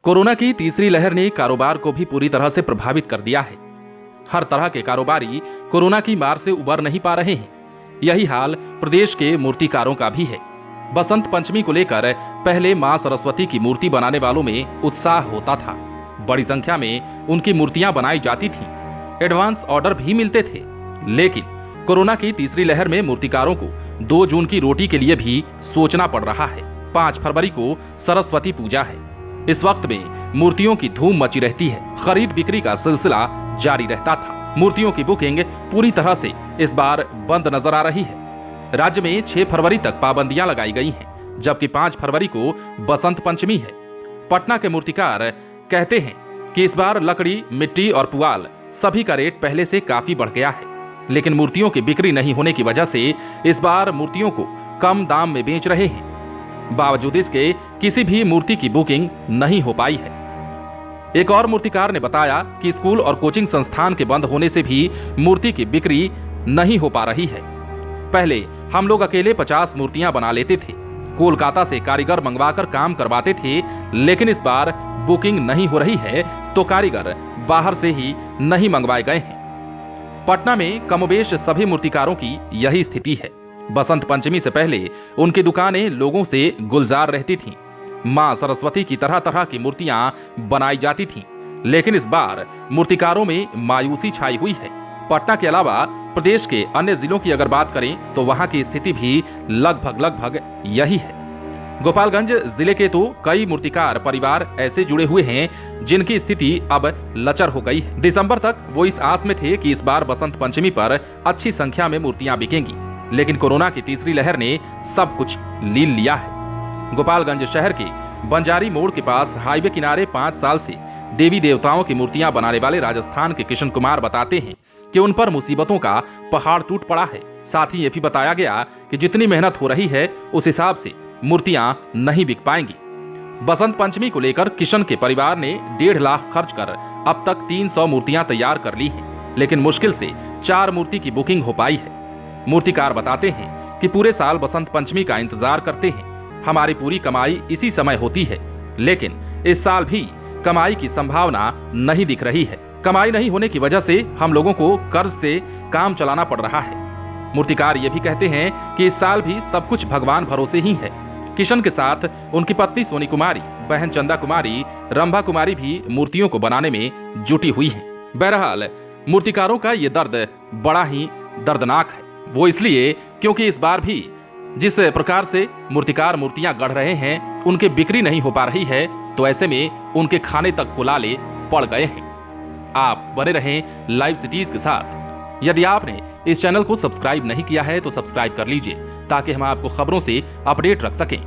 Corona की तीसरी लहर ने कारोबार को भी पूरी तरह से प्रभावित कर दिया है। हर तरह के कारोबारी कोरोना की मार से उबर नहीं पा रहे हैं। यही हाल प्रदेश के मूर्तिकारों का भी है। बसंत पंचमी को लेकर पहले मां सरस्वती की मूर्ति बनाने वालों में उत्साह होता था। बड़ी संख्या में उनकी मूर्तियां बनाई जाती थीं। एडवांस ऑर्डर भी मिलते थे। लेकिन कोरोना की तीसरी लहर में मूर्तिकारों को 2 जून की रोटी के लिए भी सोचना पड़ रहा है। 5 फरवरी को सरस्वती पूजा है। इस वक्त में मूर्तियों की धूम मची रहती है। खरीद बिक्री का सिलसिला जारी रहता था। मूर्तियों की बुकिंग पूरी तरह से इस बार बंद नजर आ रही है। राज्य में 6 फरवरी तक पाबंदियां लगाई गई हैं, जबकि 5 फरवरी को बसंत पंचमी है। पटना के मूर्तिकार कहते हैं कि इस बार लकड़ी, मिट्टी और पुआल सभी का रेट पहले से काफी बढ़ गया है, लेकिन मूर्तियों की बिक्री नहीं होने की वजह से इस बार मूर्तियों को कम दाम में बेच रहे हैं। बावजूद इसके किसी भी मूर्ति की बुकिंग नहीं हो पाई है। एक और मूर्तिकार ने बताया कि स्कूल और कोचिंग संस्थान के बंद होने से भी मूर्ति की बिक्री नहीं हो पा रही है। पहले हम लोग अकेले 50 मूर्तियां बना लेते थे। कोलकाता से कारीगर मंगवाकर काम करवाते थे, लेकिन इस बार बुकिंग नहीं हो रही है तो कारीगर बाहर से ही नहीं मंगवाए गए हैं। पटना में कमोबेश सभी मूर्तिकारों की यही स्थिति है। बसंत पंचमी से पहले उनकी दुकानें लोगों से गुलजार रहती थीं। मां सरस्वती की तरह तरह की मूर्तियां बनाई जाती थीं, लेकिन इस बार मूर्तिकारों में मायूसी छाई हुई है। पटना के अलावा प्रदेश के अन्य जिलों की अगर बात करें तो वहां की स्थिति भी लगभग यही है। गोपालगंज जिले के तो कई मूर्तिकार परिवार ऐसे जुड़े हुए हैं जिनकी स्थिति अब लचर हो गई है। दिसंबर तक वो इस आस में थे कि इस बार बसंत पंचमी पर अच्छी संख्या में मूर्तियां बिकेंगी, लेकिन कोरोना की तीसरी लहर ने सब कुछ लील लिया है। गोपालगंज शहर के बंजारी मोड़ के पास हाईवे किनारे 5 साल से देवी देवताओं की मूर्तियां बनाने वाले राजस्थान के किशन कुमार बताते हैं कि उन पर मुसीबतों का पहाड़ टूट पड़ा है। साथ ही ये भी बताया गया कि जितनी मेहनत हो रही है उस हिसाब से मूर्तियां नहीं बिक पाएंगी। बसंत पंचमी को लेकर किशन के परिवार ने 1.5 लाख खर्च कर अब तक 300 मूर्तियां तैयार कर ली हैं, लेकिन मुश्किल से 4 मूर्ति की बुकिंग हो पाई है। मूर्तिकार बताते हैं कि पूरे साल बसंत पंचमी का इंतजार करते हैं। हमारी पूरी कमाई इसी समय होती है, लेकिन इस साल भी कमाई की संभावना नहीं दिख रही है। कमाई नहीं होने की वजह से हम लोगों को कर्ज से काम चलाना पड़ रहा है। मूर्तिकार ये भी कहते हैं कि इस साल भी सब कुछ भगवान भरोसे ही है। किशन के साथ उनकी पत्नी सोनी कुमारी, बहन चंदा कुमारी, रंभा कुमारी भी मूर्तियों को बनाने में जुटी हुई हैं। बहरहाल मूर्तिकारों का ये दर्द बड़ा ही दर्दनाक है। वो इसलिए क्योंकि इस बार भी जिस प्रकार से मूर्तिकार मूर्तियां गढ़ रहे हैं उनकी बिक्री नहीं हो पा रही है, तो ऐसे में उनके खाने तक कुलाले पड़ गए हैं। आप बने रहें लाइव सिटीज के साथ। यदि आपने इस चैनल को सब्सक्राइब नहीं किया है तो सब्सक्राइब कर लीजिए, ताकि हम आपको खबरों से अपडेट रख सकें।